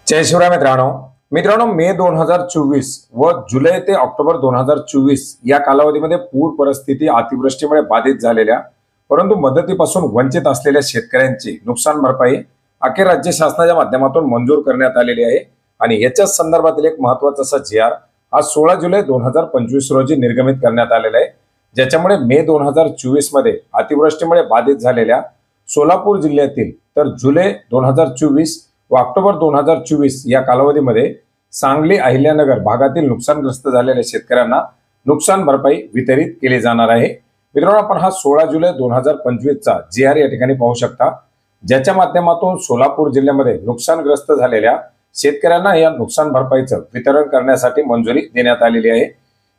जय शिवराय मित्रांनो मे 2024 व जुलै ते ऑक्टोबर 2024 या कालावधीमध्ये पूर परिस्थिती अतिवृष्टीमुळे बाधित झालेल्या परंतु मदतीपासून वंचित असलेल्या शेतकऱ्यांची नुकसान भरपाई अखेर राज्य शासनाच्या माध्यमातून मंजूर करण्यात आलेली आहे। आणि याच्याच संदर्भातील एक महत्त्वाचा असा जी.आर. आज 16 जुलै 2025 रोजी निर्गमित करण्यात आलेला आहे, ज्याच्यामुळे मे 2024 मध्ये अतिवृष्टीमुळे बाधित झालेल्या सोलापूर जिल्ह्यातील तर जुलै 2024 व ऑक्टोबर 2024 या कालावधीमध्ये सांगली अहिल्यानगर भागातील नुकसानग्रस्त झालेल्या शेतकऱ्यांना नुकसान भरपाई वितरित केली जाणार आहे। मित्रांनो, आपण हा 16 जुलै 2025 चा जी.आर. या ठिकाणी पाहू शकता, ज्याच्या माध्यमातून सोलापूर जिल्ह्यामध्ये नुकसानग्रस्त झालेल्या शेतकऱ्यांना या नुकसान भरपाईचं वितरण करण्यासाठी मंजुरी देण्यात आलेली आहे।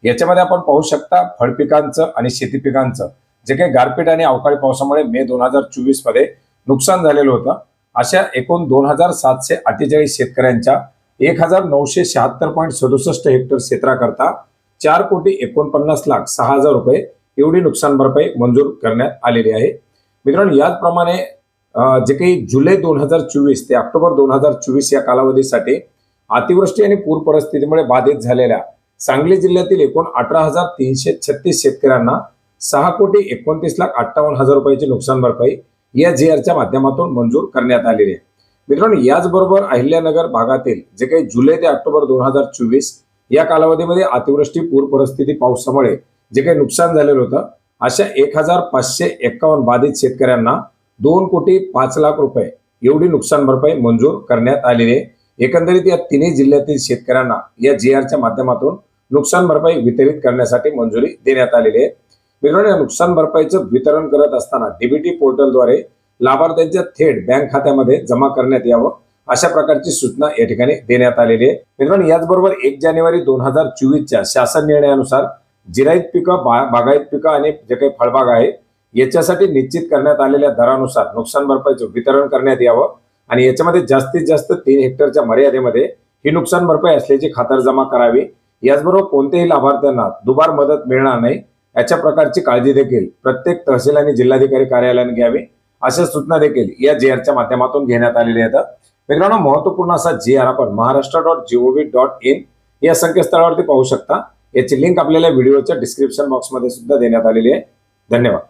याच्यामध्ये आपण पाहू शकता फळपिकांचं आणि शेती पिकांचं जे काही गारपीट आणि अवकाळी पावसामुळे मे 2024 मध्ये नुकसान झालेलं होतं, अशा एकूण 2748 शेतकऱ्यांच्या 1976.67 हेक्टर क्षेत्राकरता 4,49,06,000 रुपये एवढी नुकसान भरपाई मंजूर करण्यात आलेली आहे। मित्रांनो, याचप्रमाणे जे काही जुलै 2024 ते ऑक्टोबर 2024 या कालावधीसाठी अतिवृष्टी आणि पूर परिस्थितीमुळे बाधित झालेल्या सांगली जिल्ह्यातील एकूण 18,336 शेतकऱ्यांना 6,29,58,000 रुपयाची नुकसान भरपाई या जी.आर.च्या माध्यमातून मंजूर करण्यात आलेली आहे। मित्रांनो, याचबरोबर अहिल्यानगर भागातील जे काही जुलै ते ऑक्टोबर 2024 या कालावधीमध्ये अतिवृष्टी पूर परिस्थिती पावसामुळे जे काही नुकसान झालेलं होतं, अशा 1,551 बाधित शेतकऱ्यांना 2,05,00,000 रुपये एवढी नुकसान भरपाई मंजूर करण्यात आलेली आहे। एकंदरीत या तिन्ही जिल्ह्यातील शेतकऱ्यांना या जी.आर.च्या माध्यमातून नुकसान भरपाई वितरित करण्यासाठी मंजुरी देण्यात आलेली आहे। मित्रांनो, या नुकसान भरपाईचं वितरण करत असताना डीबीटी पोर्टलद्वारे लाभार्थ्यांच्या थेट बँक खात्यामध्ये जमा करण्यात यावं अशा प्रकारची सूचना या ठिकाणी देण्यात आलेली आहे। मित्रांनो, याचबरोबर 1 जानेवारी 2024 च्या शासन निर्णयानुसार जिरायत पिकं, बागायत पिकं आणि जे काही फळबाग आहे याच्यासाठी निश्चित करण्यात आलेल्या दरानुसार नुकसान भरपाईचं वितरण करण्यात यावं आणि याच्यामध्ये जास्तीत जास्त 3 हेक्टरच्या मर्यादेमध्ये ही नुकसान भरपाई असल्याची खातरजमा करावी। याचबरोबर कोणत्याही लाभार्थ्यांना दुबार मदत मिळणार नाही याच्या प्रकारची काळजी देखील प्रत्येक तहसील आणि जिल्हाधिकारी कार्यालयाने घ्यावी अशा सूचना देखील या जी.आर.च्या माध्यमातून घेण्यात आलेल्या आहेत। मित्रांनो, महत्त्वपूर्ण असा जी.आर. आपण maharashtra.gov.in या संकेतस्थळावरती पाहू शकता। याची लिंक आपल्याला व्हिडिओच्या डिस्क्रिप्शन बॉक्समध्ये सुद्धा देण्यात आलेली आहे। धन्यवाद।